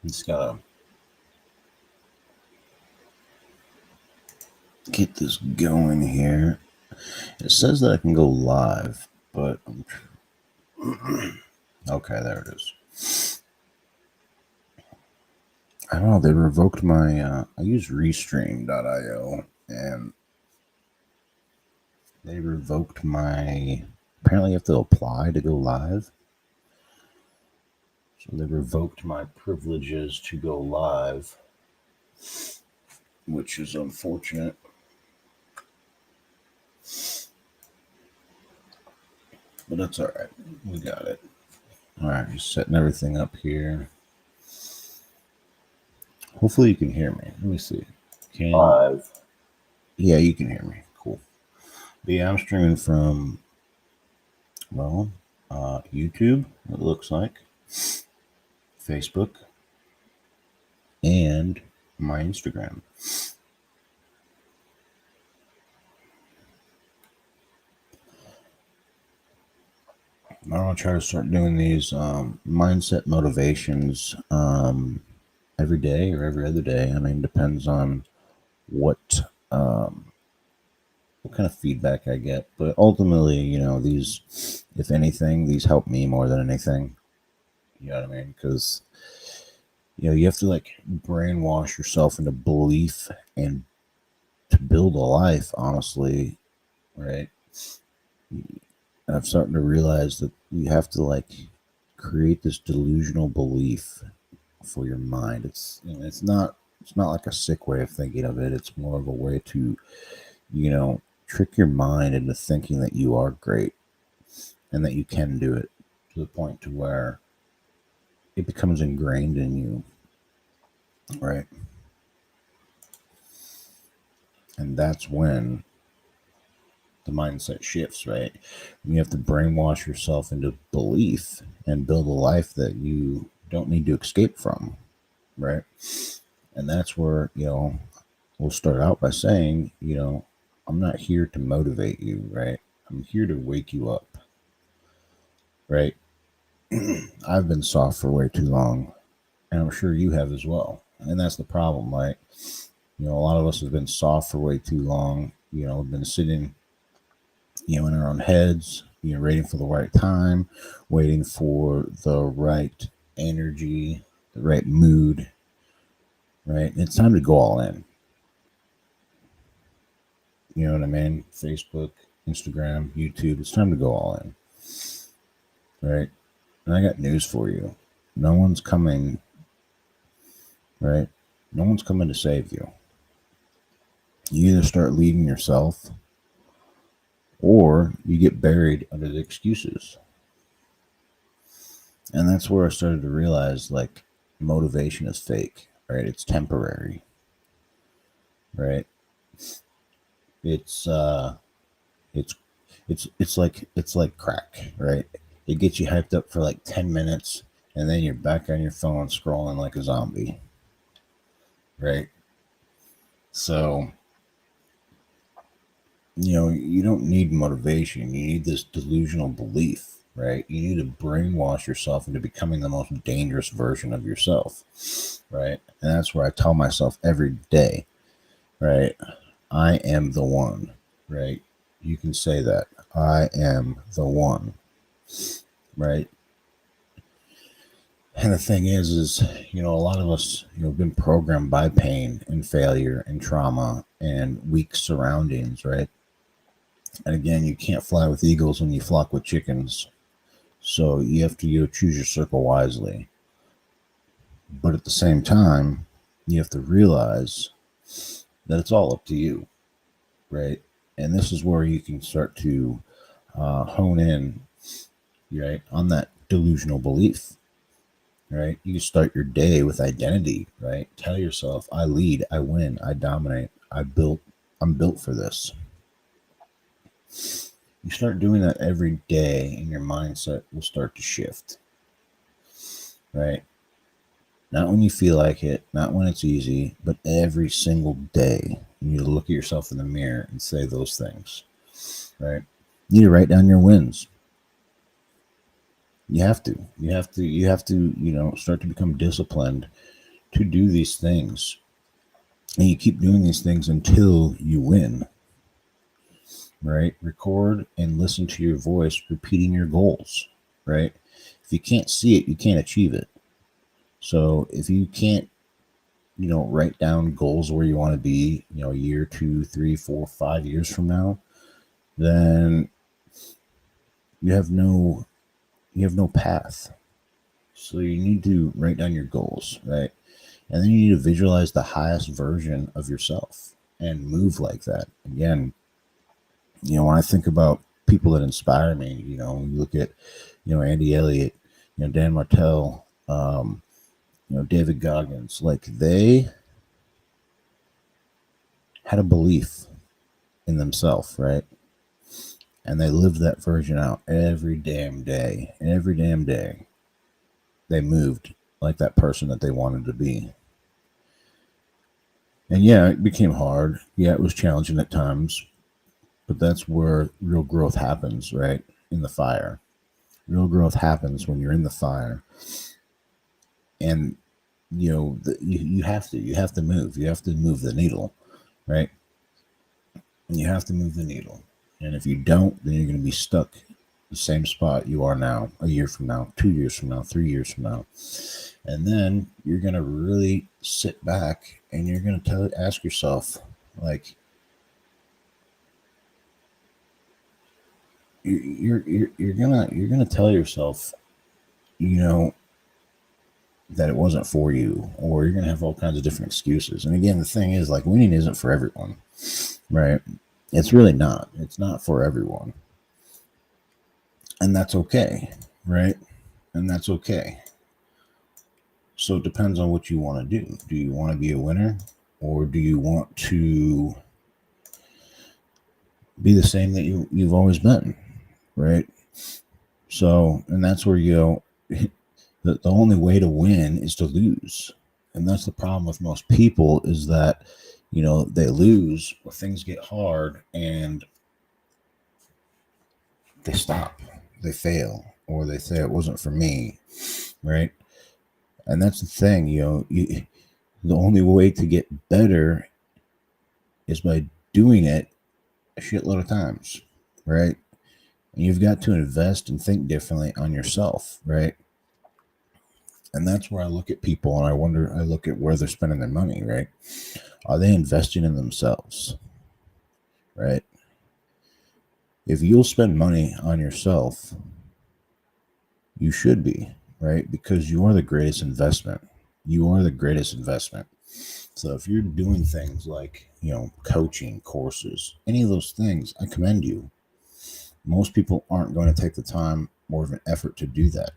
Just gotta get this going here. It says that I can go live, but okay, there it is. I don't know. They revoked my. I use Restream.io, and they revoked my. Apparently, you have to apply to go live. So they revoked my privileges to go live, which is unfortunate. But that's all right. We got it. All right, just setting everything up here. Hopefully you can hear me. Let me see. Live. Yeah, you can hear me. Cool. But yeah, I'm streaming from, YouTube, it looks like, Facebook, and my Instagram. I want to try to start doing these mindset motivations every day or every other day. I mean, depends on what kind of feedback I get. But ultimately, these, if anything, these help me more than anything. You know what I mean? Because, you have to like brainwash yourself into belief and to build a life, honestly, right? I'm starting to realize that you have to like create this delusional belief for your mind. It's not like a sick way of thinking of it. It's more of a way to, trick your mind into thinking that you are great and that you can do it to the point to where it becomes ingrained in you, right? And that's when the mindset shifts, right? You have to brainwash yourself into belief and build a life that you don't need to escape from, right? And that's where, we'll start out by saying, I'm not here to motivate you, right? I'm here to wake you up, right? I've been soft for way too long, and I'm sure you have as well. And that's the problem, right? A lot of us have been soft for way too long. Been sitting, in our own heads, waiting for the right time, waiting for the right energy, the right mood, right? And it's time to go all in. You know what I mean? Facebook, Instagram, YouTube, it's time to go all in, right? And I got news for you. No one's coming, right? No one's coming to save you. You either start leading yourself or you get buried under the excuses. And that's where I started to realize like motivation is fake, right? It's temporary, right? It's it's like crack, right? It gets you hyped up for like 10 minutes and then you're back on your phone scrolling like a zombie, right? So, you don't need motivation. You need this delusional belief, right? You need to brainwash yourself into becoming the most dangerous version of yourself, right? And that's where I tell myself every day, right? I am the one, right? You can say that. I am the one, right? And the thing is, a lot of us, have been programmed by pain and failure and trauma and weak surroundings, right? And again, you can't fly with eagles when you flock with chickens. So you have to choose your circle wisely. But at the same time, you have to realize that it's all up to you, right? And this is where you can start to hone in, right, on that delusional belief, right? You can start your day with identity, right? Tell yourself, I lead, I win, I dominate, I'm built for this. You start doing that every day and your mindset will start to shift, right? Not when you feel like it, not when it's easy, but every single day. You need to look at yourself in the mirror and say those things, right? You need to write down your wins. You have to. Start to become disciplined to do these things. And you keep doing these things until you win, right? Record and listen to your voice repeating your goals, right? If you can't see it, you can't achieve it. So if you can't, write down goals where you want to be, a year, 2, 3, 4, 5 years from now, then you have no path. So you need to write down your goals, right? And then you need to visualize the highest version of yourself and move like that. Again, when I think about people that inspire me, you look at, Andy Elliott, Dan Martell, David Goggins, like they had a belief in themselves, right? And they lived that version out every damn day. And every damn day, they moved like that person that they wanted to be. And yeah, it became hard. Yeah, it was challenging at times. But that's where real growth happens, right? In the fire. Real growth happens when you're in the fire. And, you have to move. You have to move the needle, right? And you have to move the needle. And if you don't, then you're going to be stuck the same spot you are now, a year from now, 2 years from now, 3 years from now. And then you're going to really sit back and you're going to ask yourself, like, you're gonna tell yourself, that it wasn't for you, or you're gonna have all kinds of different excuses. And again, the thing is, like, winning isn't for everyone, right? It's really not. It's not for everyone, and that's okay, right? And that's okay. So it depends on what you want to do. Do you want to be a winner, or do you want to be the same that you've always been, right? So, and that's where the only way to win is to lose. And that's the problem with most people, is that, they lose or things get hard and they stop, they fail, or they say it wasn't for me, right? And that's the thing, the only way to get better is by doing it a shitload of times, right? And you've got to invest and think differently on yourself, right? And that's where I look at people and I look at where they're spending their money, right? Are they investing in themselves, right? If you'll spend money on yourself, you should be, right? Because you are the greatest investment. You are the greatest investment. So if you're doing things like, coaching courses, any of those things, I commend you. Most people aren't going to take the time or of an effort to do that.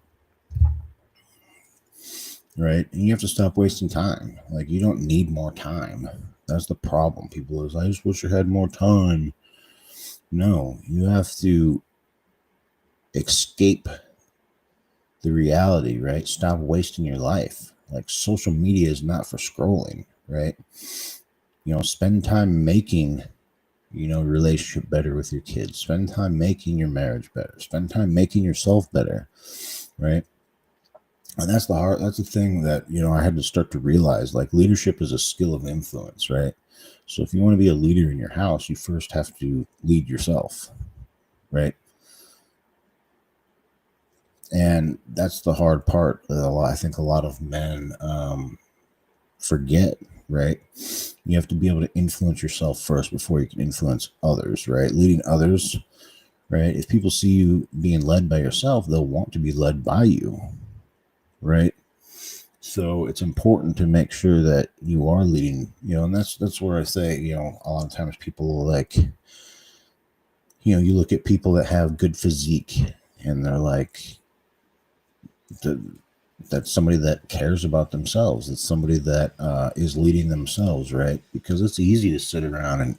Right? And you have to stop wasting time. Like, you don't need more time. That's the problem. People is, I just wish I had more time. No, you have to escape the reality, right? Stop wasting your life. Like, social media is not for scrolling, right? Spend time making, relationship better with your kids. Spend time making your marriage better. Spend time making yourself better, right? And that's the thing that, I had to start to realize, like, leadership is a skill of influence, right? So if you want to be a leader in your house, you first have to lead yourself, right? And that's the hard part that I think a lot of men forget, right? You have to be able to influence yourself first before you can influence others, right? Leading others, right? If people see you being led by yourself, they'll want to be led by you, right? So it's important to make sure that you are leading, and that's where I say, a lot of times people, like, you look at people that have good physique and they're like, that's somebody that cares about themselves. It's somebody that is leading themselves, right? Because it's easy to sit around and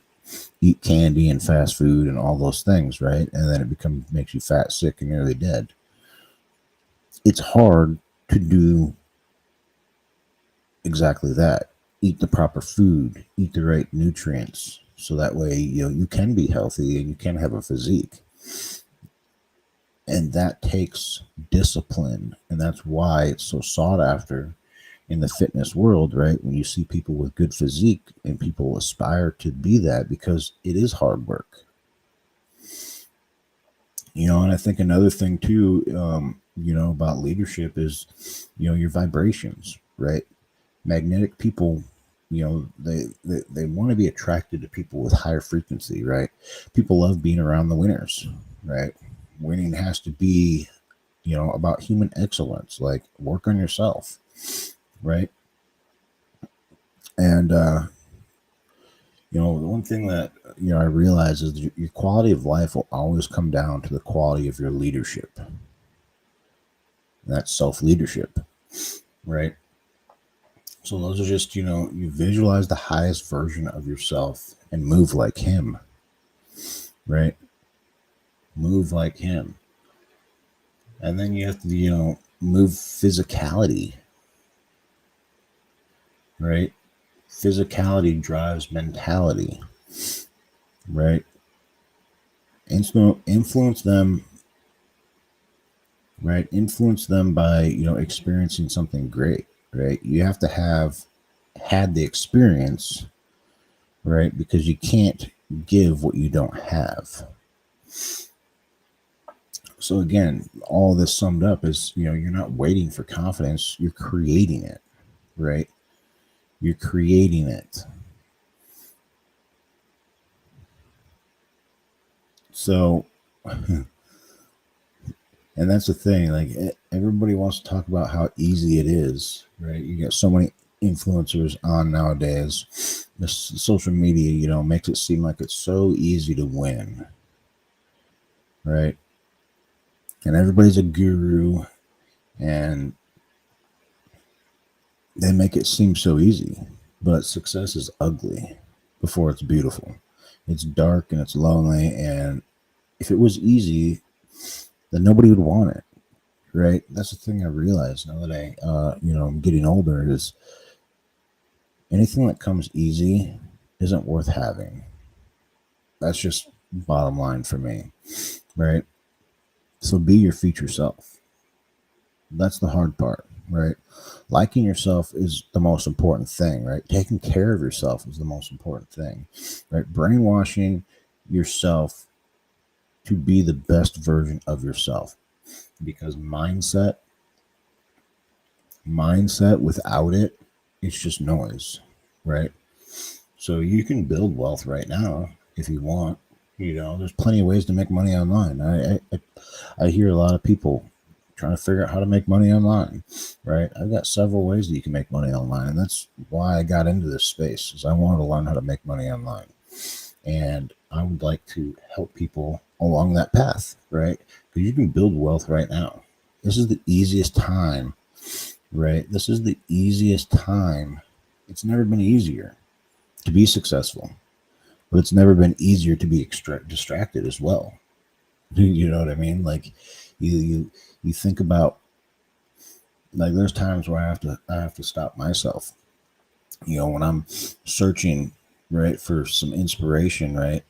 eat candy and fast food and all those things, right? And then it makes you fat, sick, and nearly dead. It's hard to do exactly that. Eat the proper food, eat the right nutrients, so that way you can be healthy and you can have a physique. And that takes discipline, and that's why it's so sought after in the fitness world, right? When you see people with good physique and people aspire to be that, because it is hard work. And I think another thing too, about leadership is, your vibrations, right? Magnetic people, they want to be attracted to people with higher frequency, right? People love being around the winners, right? Winning has to be, about human excellence, like work on yourself, right? And the one thing that I realize is your quality of life will always come down to the quality of your leadership. That's self leadership, right? So those are just, you visualize the highest version of yourself and move like him, right? Move like him. And then you have to, move physicality, right? Physicality drives mentality, right? Influence them, right? Influence them by, experiencing something great, right? You have to have had the experience, right? Because you can't give what you don't have. So again, all this summed up is, you're not waiting for confidence, you're creating it, right? You're creating it. So, and that's the thing, like everybody wants to talk about how easy it is, right? You got so many influencers on nowadays. This social media, makes it seem like it's so easy to win, right? And everybody's a guru, and they make it seem so easy, but success is ugly before it's beautiful. It's dark and it's lonely, and if it was easy, then nobody would want it, right? That's the thing I realize now that I'm getting older, is anything that comes easy isn't worth having. That's just bottom line for me, right? So be your future self. That's the hard part, right? Liking yourself is the most important thing, right? Taking care of yourself is the most important thing, right? Brainwashing yourself to be the best version of yourself, because mindset without it, it's just noise, right? So you can build wealth right now if you want. There's plenty of ways to make money online. I hear a lot of people trying to figure out how to make money online, right? I've got several ways that you can make money online, and that's why I got into this space, is I wanted to learn how to make money online, and I would like to help people along that path, right? Because you can build wealth right now. This is the easiest time, right? This is the easiest time. It's never been easier to be successful, but it's never been easier to be distracted as well. You know what I mean? Like you think about, like, there's times where I have to stop myself. When I'm searching, right, for some inspiration, right,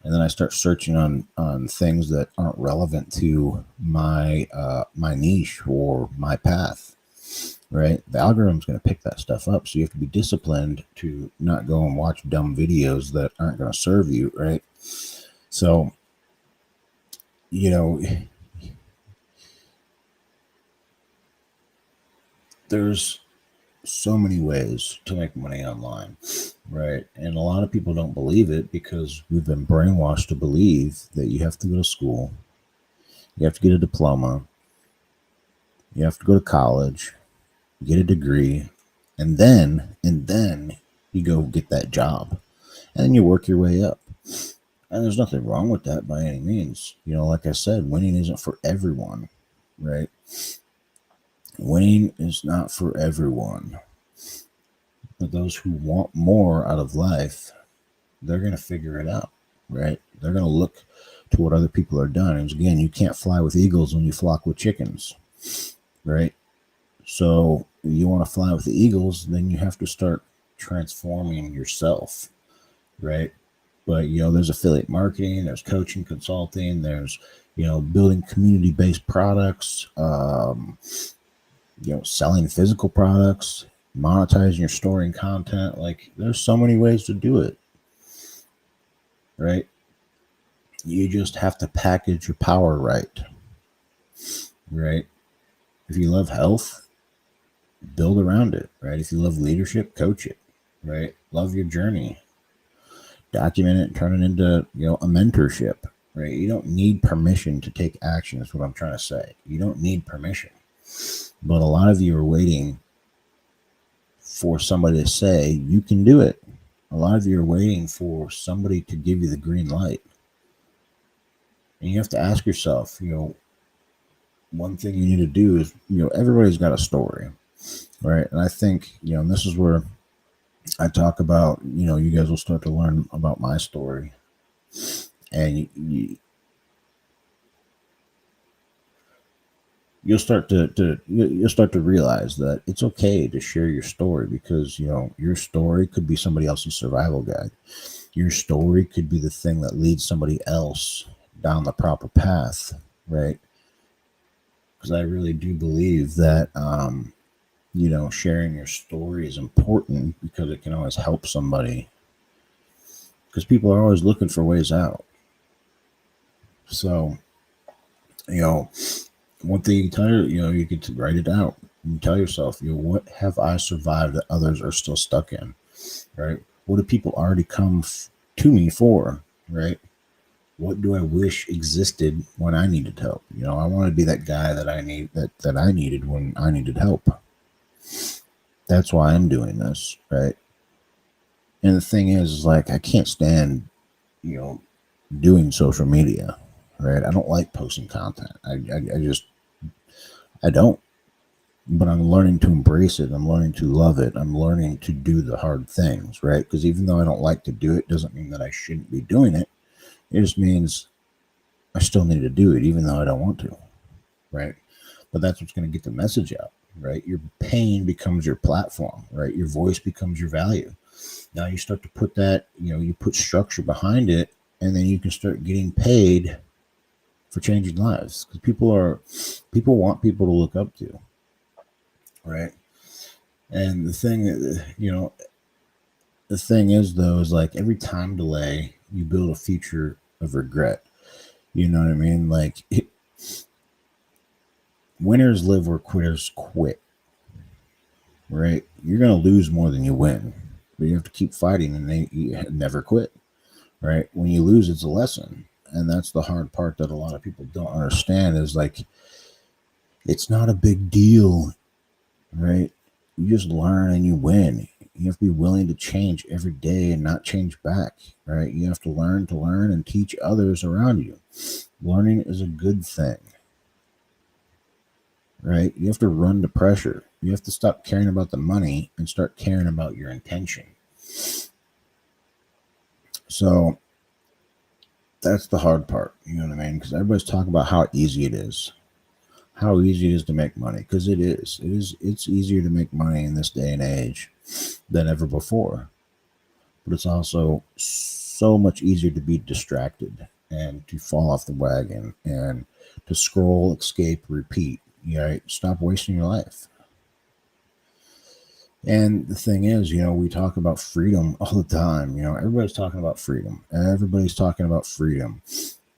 and then I start searching on things that aren't relevant to my niche or my path, right? The algorithm's going to pick that stuff up, so you have to be disciplined to not go and watch dumb videos that aren't going to serve you, right? So, you know, there's so many ways to make money online, right? And a lot of people don't believe it because we've been brainwashed to believe that you have to go to school, you have to get a diploma, you have to go to college, get a degree, and then you go get that job, and then you work your way up. And there's nothing wrong with that by any means. Like I said, winning isn't for everyone, right? Winning is not for everyone. But those who want more out of life, they're going to figure it out, right? They're going to look to what other people are done. And again, you can't fly with eagles when you flock with chickens, right? So you want to fly with the eagles, then you have to start transforming yourself, right? But there's affiliate marketing, there's coaching, consulting, there's building community-based products, selling physical products, monetizing your story and content. Like, there's so many ways to do it, right? You just have to package your power right, right? If you love health, build around it, right? If you love leadership, coach it, right? Love your journey, document it, and turn it into a mentorship, right? You don't need permission to take action. Is what I'm trying to say. You don't need permission, but a lot of you are waiting for somebody to say you can do it. A lot of you are waiting for somebody to give you the green light, and you have to ask yourself, one thing you need to do is, everybody's got a story, right? And I think, and this is where I talk about, you guys will start to learn about my story, and you'll start you'll start to realize that it's okay to share your story, because your story could be somebody else's survival guide. Your story could be the thing that leads somebody else down the proper path, right? Because I really do believe that sharing your story is important, because it can always help somebody, because people are always looking for ways out. So you know one thing you tell you could write it out. You tell yourself, what have I survived that others are still stuck in, right? What do people already come to me for, right? What do I wish existed when I needed help? I want to be that guy that I needed when I needed help. That's why I'm doing this, right? And the thing is like, I can't stand, you know, doing social media, right? I don't like posting content. I don't. But I'm learning to embrace it. I'm learning to love it. I'm learning to do the hard things, right? Because even though I don't like to do it, doesn't mean that I shouldn't be doing it. It just means I still need to do it, even though I don't want to, right? But that's what's going to get the message out, right? Your pain becomes your platform, right? Your voice becomes your value. Now you start to put that, you put structure behind it, and then you can start getting paid for changing lives, because people want people to look up to, right? And the thing is, though, is like, every time delay, you build a future of regret. You know what I mean? Like, winners live where quitters quit, right? You're going to lose more than you win, but you have to keep fighting, and you never quit, right? When you lose, it's a lesson. And that's the hard part that a lot of people don't understand, is like, it's not a big deal, right? You just learn and you win. You have to be willing to change every day and not change back, right? You have to learn and teach others around you. Learning is a good thing, right? You have to run to pressure. You have to stop caring about the money and start caring about your intention. So that's the hard part, you know what I mean? Because everybody's talking about how easy it is. How easy it is to make money, because it is. It's easier to make money in this day and age than ever before. But it's also so much easier to be distracted and to fall off the wagon and to scroll, escape, repeat. Right? Stop wasting your life. And the thing is, we talk about freedom all the time. Everybody's talking about freedom. Everybody's talking about freedom.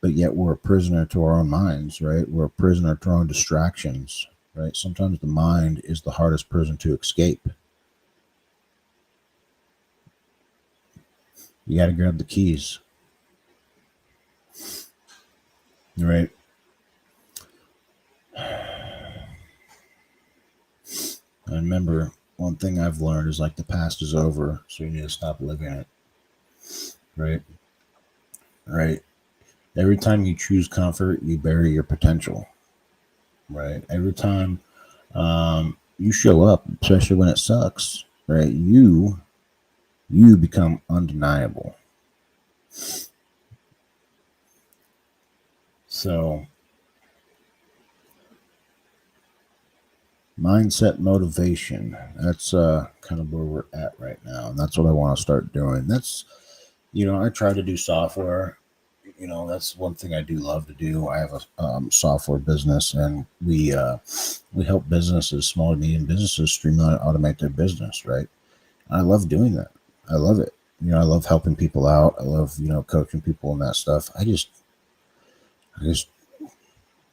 But yet we're a prisoner to our own minds, right? We're a prisoner to our own distractions, right? Sometimes the mind is the hardest prison to escape. You got to grab the keys, right? I remember, one thing I've learned is, like, the past is over, so you need to stop living it, right? Right. Every time you choose comfort, you bury your potential, right? Every time you show up, especially when it sucks, right? You become undeniable. So Mindset motivation. That's kind of where we're at right now. And that's what I want to start doing. That's, I try to do software. That's one thing I do love to do. I have a software business, and we help businesses, small to medium businesses, streamline and automate their business, right? I love doing that. I love it. I love helping people out. I love, coaching people and that stuff. I just,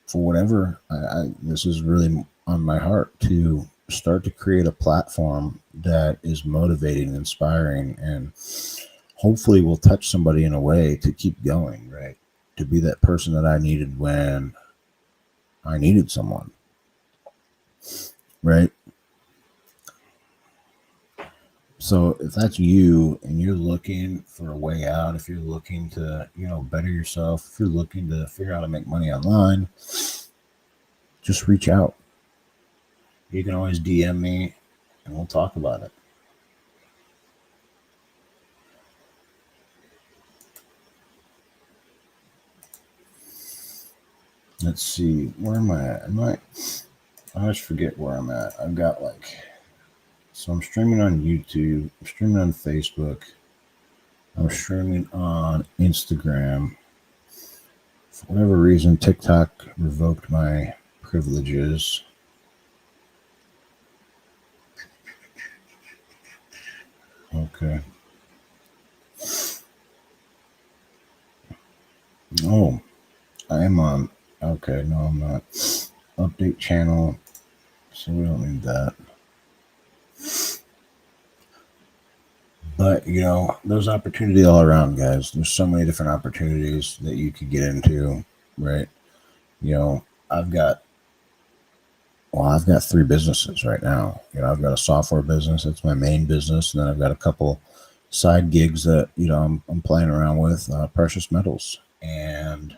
for whatever, this is really on my heart to start to create a platform that is motivating, inspiring, and hopefully will touch somebody in a way to keep going, right? To be that person that I needed when I needed someone, right? So if that's you and you're looking for a way out, if you're looking to, better yourself, if you're looking to figure out how to make money online, just reach out. You can always DM me and we'll talk about it. Let's see, where am I at? I always forget where I'm at. I've got so I'm streaming on YouTube, I'm streaming on Facebook, I'm streaming on Instagram. For whatever reason, TikTok revoked my privileges. Okay. Oh, I am on. Okay, no, I'm not. Update channel. So we don't need that. But, there's opportunity all around, guys. There's so many different opportunities that you could get into, right? I've got I've got three businesses right now. I've got a software business. That's my main business. And then I've got a couple side gigs that, I'm playing around with, precious metals and,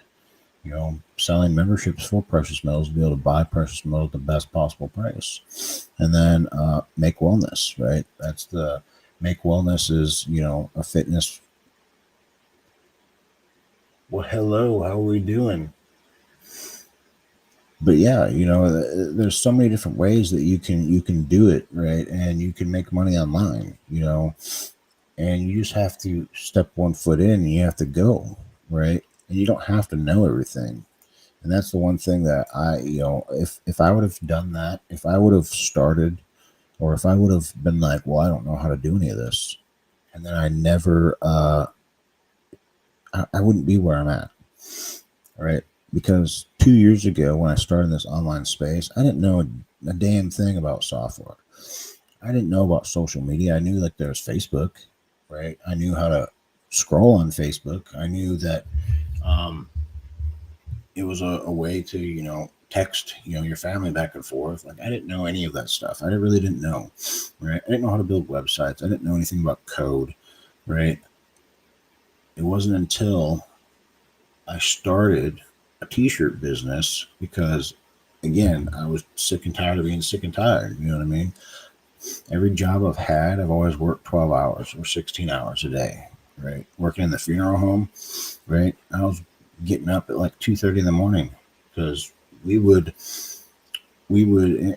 selling memberships for precious metals to be able to buy precious metals at the best possible price. And then Make Wellness, right? That's the Make Wellness is, a fitness. Well, hello, how are we doing? But yeah, there's so many different ways that you can do it, right? And you can make money online, and you just have to step one foot in and you have to go, right? And you don't have to know everything. And that's the one thing that if I would have done that, if I would have started, or if I would have been like, well, I don't know how to do any of this, and then I never, I wouldn't be where I'm at, right? Because 2 years ago, when I started in this online space, I didn't know a damn thing about software. I didn't know about social media. I knew there was Facebook, right? I knew how to scroll on Facebook. I knew that it was a way to, text, your family back and forth. Like, I didn't know any of that stuff. I really didn't know, right? I didn't know how to build websites. I didn't know anything about code, right? It wasn't until I started a t-shirt business because, again, I was sick and tired of being sick and tired. You know what I mean? Every job I've had, I've always worked 12 hours or 16 hours a day, right? Working in the funeral home, right? I was getting up at like 2:30 in the morning because and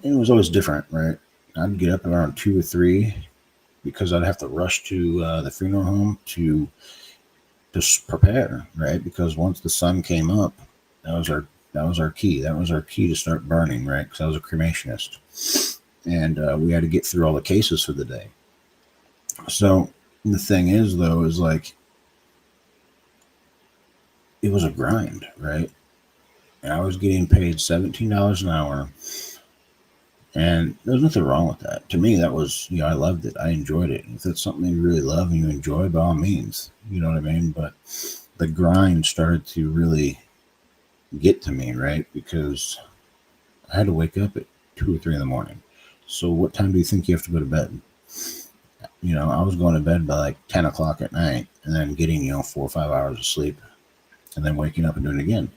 it was always different, right? I'd get up around 2 or 3 because I'd have to rush to the funeral home to just prepare, right? Because once the sun came up, that was our key. That was our key to start burning, right? Because I was a cremationist, and we had to get through all the cases for the day. So the thing is, though, is it was a grind, right? And I was getting paid $17 an hour, and there's nothing wrong with that. To me, that was, I loved it. I enjoyed it. If it's something you really love and you enjoy, by all means, you know what I mean? But the grind started to really get to me, right? Because I had to wake up at 2 or 3 in the morning. So what time do you think you have to go to bed? I was going to bed by like 10 o'clock at night and then getting, 4 or 5 hours of sleep and then waking up and doing it again.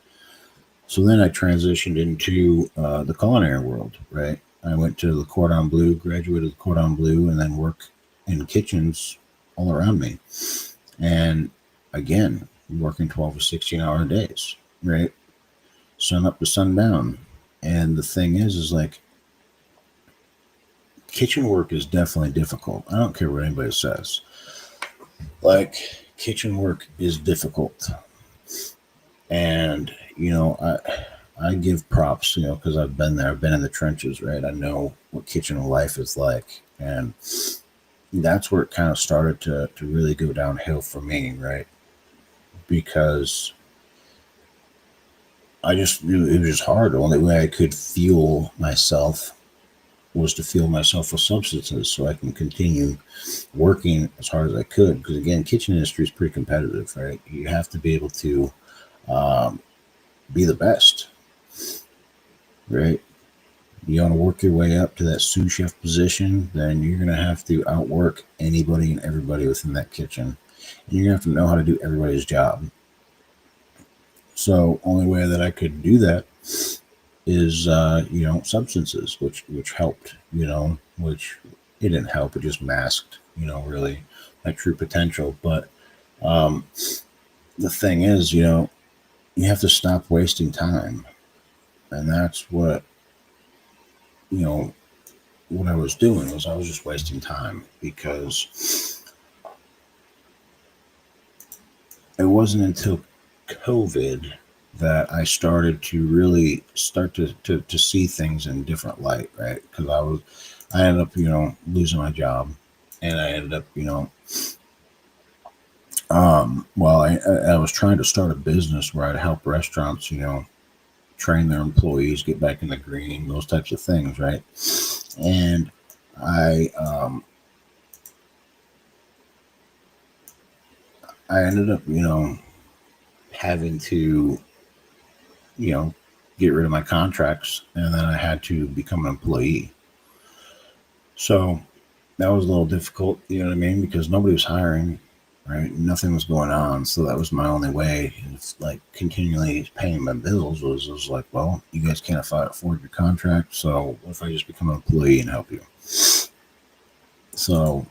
So then I transitioned into the culinary world, right? I went to the Cordon Bleu, graduated the Cordon Bleu, and then work in kitchens all around me. And again, working 12 to 16-hour days, right? Sun up to sundown. And the thing is kitchen work is definitely difficult. I don't care what anybody says. Like, kitchen work is difficult. And, I give props, because I've been there. I've been in the trenches, right? I know what kitchen life is like. And that's where it kind of started to really go downhill for me, right? Because it was just hard. The only way I could fuel myself was to fuel myself with substances so I can continue working as hard as I could. Because again, kitchen industry is pretty competitive, right? You have to be able to be the best, right? You want to work your way up to that sous chef position, then you're going to have to outwork anybody and everybody within that kitchen. And you're going to have to know how to do everybody's job. So only way that I could do that is, substances, which helped, which it didn't help. It just masked, really my true potential. But the thing is, you have to stop wasting time. And that's what what I was doing was I was just wasting time, because it wasn't until COVID that I started to really start to see things in different light, right? Because I ended up, losing my job, and I ended up, well, I was trying to start a business where I'd help restaurants, train their employees, get back in the green, those types of things, right? And I ended up, having to, get rid of my contracts, and then I had to become an employee. So that was a little difficult, you know what I mean? Because nobody was hiring, right? Nothing was going on. So that was my only way. It's like continually paying my bills was like, well, you guys can't afford your contract. So what if I just become an employee and help you? So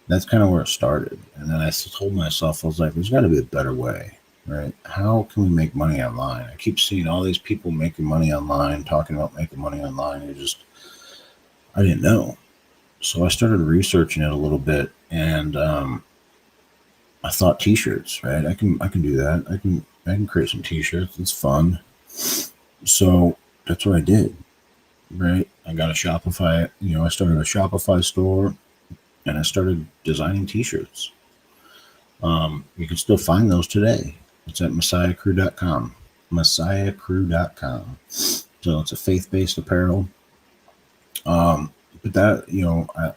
that's kind of where it started. And then I told myself, I was like, there's got to be a better way, right? How can we make money online? I keep seeing all these people making money online, talking about making money online. I didn't know. So I started researching it a little bit, and I thought t-shirts, right? I can do that. I can create some t-shirts. It's fun. So that's what I did, right? I got a Shopify, I started a Shopify store, and I started designing t-shirts. You can still find those today. It's at messiahcrew.com. Messiahcrew.com. So it's a faith-based apparel. But that,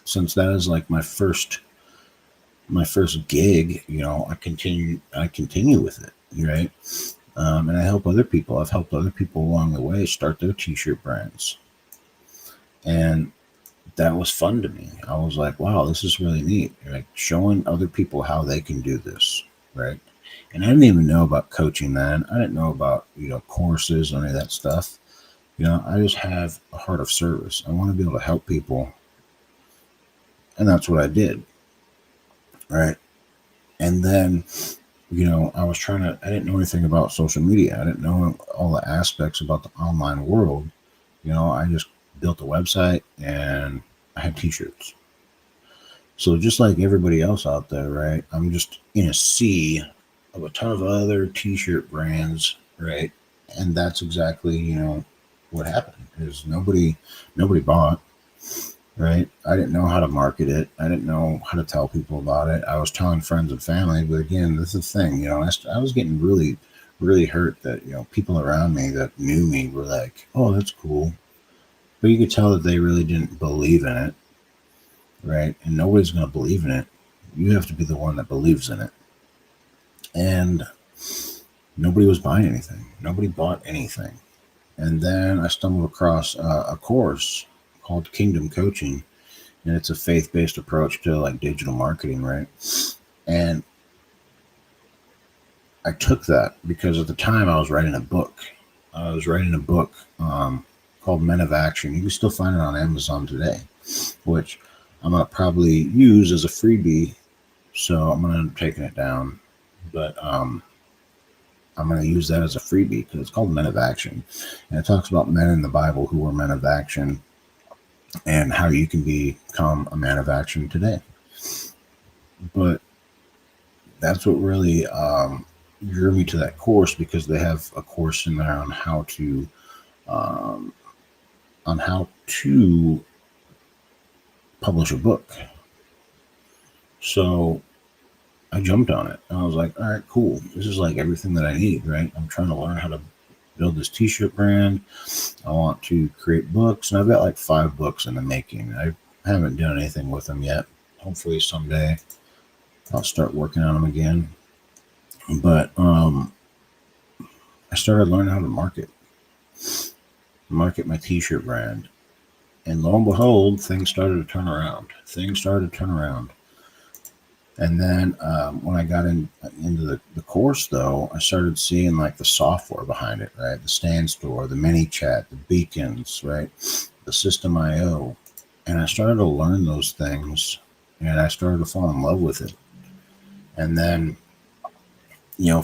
since that is like my first gig, I continue with it, right? And I help other people. I've helped other people along the way start their t-shirt brands. And that was fun to me. I was like, wow, this is really neat. Like showing other people how they can do this, right? And I didn't even know about coaching then. I didn't know about, courses or any of that stuff. I just have a heart of service. I want to be able to help people. And that's what I did, right? And then, I didn't know anything about social media. I didn't know all the aspects about the online world. I just built a website and I had t-shirts. So just like everybody else out there, right? I'm just in a sea of a ton of other t-shirt brands, right? And that's exactly, what happened is nobody bought, right? I didn't know how to market it. I didn't know how to tell people about it. I was telling friends and family, but again, this is the thing, I was getting really, really hurt that, people around me that knew me were like, oh, that's cool. But you could tell that they really didn't believe in it, right? And nobody's going to believe in it. You have to be the one that believes in it. And nobody was buying anything. Nobody bought anything. And then I stumbled across a course called Kingdom Coaching, and it's a faith-based approach to like digital marketing, right? And I took that because at the time I was writing a book. Called Men of Action. You can still find it on Amazon today, which I'm going to probably use as a freebie. So I'm going to end up taking it down. But I'm going to use that as a freebie because it's called Men of Action. And it talks about men in the Bible who were men of action. and how you can become a man of action today. But that's what really drew me to that course, because they have a course in there um, on how to publish a book. So I jumped on it. And I was like, all right, cool. This is like everything that I need, right? I'm trying to learn how to build this t-shirt brand. I want to create books, and I've got like 5 books in the making. I haven't done anything with them yet. Hopefully someday I'll start working on them again. But I started learning how to market my t-shirt brand. And lo and behold, things started to turn around. And then when I got into the course, though, I started seeing like the software behind it, right? The Stand Store, the ManyChat, the beacons, right? The System IO. And I started to learn those things, and I started to fall in love with it. And then,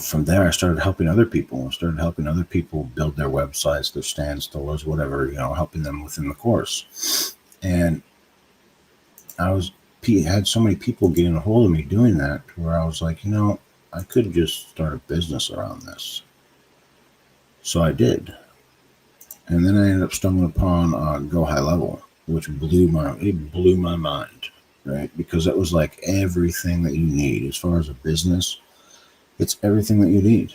from there, I started helping other people. Build their websites, their stand stores, whatever, helping them within the course. And I had so many people getting a hold of me doing that, to where I was like, I could just start a business around this. So I did. And then I ended up stumbling upon Go High Level, which blew my mind, right? Because that was like everything that you need as far as a business. It's everything that you need,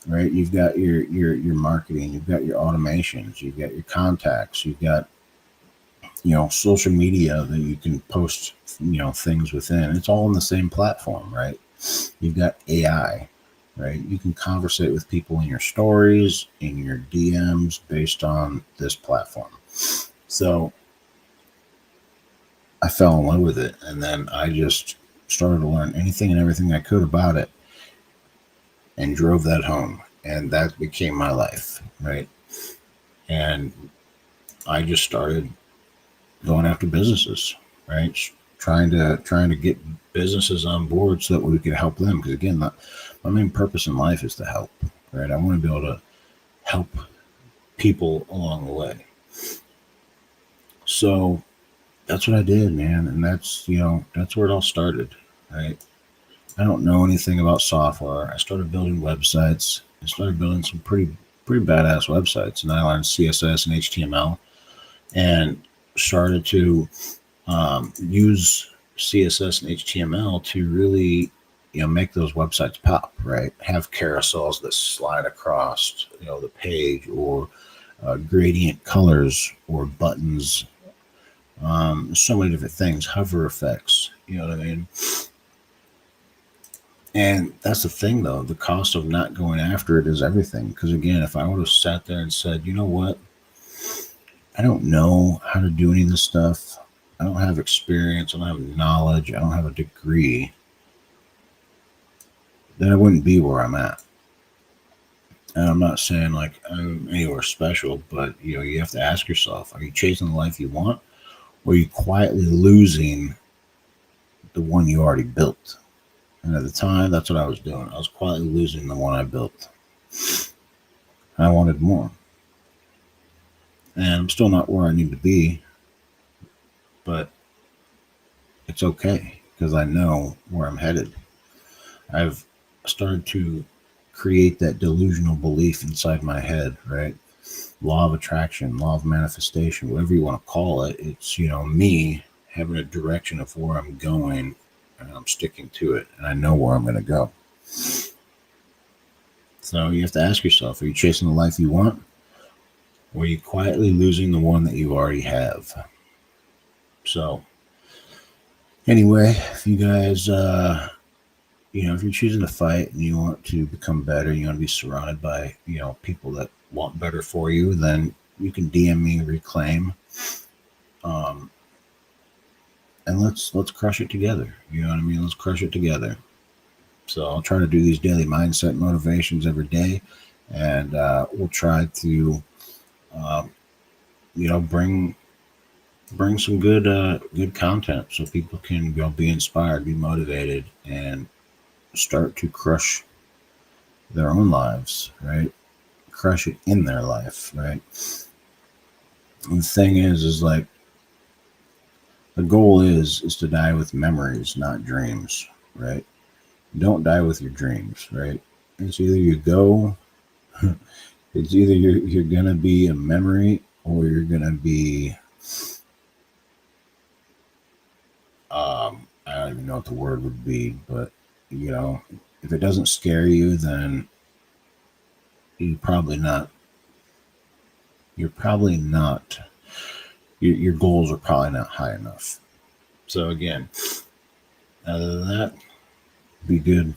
right? You've got your marketing, you've got your automations, you've got your contacts, you've got social media that you can post things within. It's all on the same platform, right? You've got AI, right? You can conversate with people in your stories, in your DMs, based on this platform. So I fell in love with it, and then I just started to learn anything and everything I could about it, and drove that home, and that became my life, right? And I just started going after businesses, right? Trying to get businesses on board so that we could help them. Because again, my main purpose in life is to help, right? I want to be able to help people along the way. So that's what I did, man, and that's where it all started, right? I don't know anything about software. I started building websites. I started building some pretty badass websites, and I learned CSS and HTML, and started to use CSS and HTML to really, make those websites pop, right? Have carousels that slide across, the page, or gradient colors, or buttons. So many different things, hover effects. You know what I mean? And that's the thing, though. The cost of not going after it is everything. Because again, if I would have sat there and said, you know what, I don't know how to do any of this stuff. I don't have experience. I don't have knowledge. I don't have a degree. Then I wouldn't be where I'm at. And I'm not saying like I'm anywhere special, but you have to ask yourself: are you chasing the life you want, or are you quietly losing the one you already built? And at the time, that's what I was doing. I was quietly losing the one I built. I wanted more, and I'm still not where I need to be, but it's okay because I know where I'm headed. I've started to create that delusional belief inside my head, right? Law of attraction, law of manifestation, whatever you want to call it. It's, me having a direction of where I'm going, and I'm sticking to it, and I know where I'm going to go. So you have to ask yourself, are you chasing the life you want? Or are you quietly losing the one that you already have? So anyway, if you guys, if you're choosing to fight and you want to become better, you want to be surrounded by, people that want better for you, then you can DM me, Reclaim, um, and let's crush it together. You know what I mean? Let's crush it together. So I'll try to do these daily mindset motivations every day, and we'll try to, um, bring some good content so people can be inspired, be motivated, and start to crush their own lives, right? Crush it in their life, right? And the thing is like the goal is to die with memories, not dreams, right? Don't die with your dreams, right? It's either you go, it's either you're gonna be a memory or you're gonna be I don't even know what the word would be, but you know, if it doesn't scare you, then you probably not. You're probably not. Your goals are probably not high enough. So again, other than that, be good.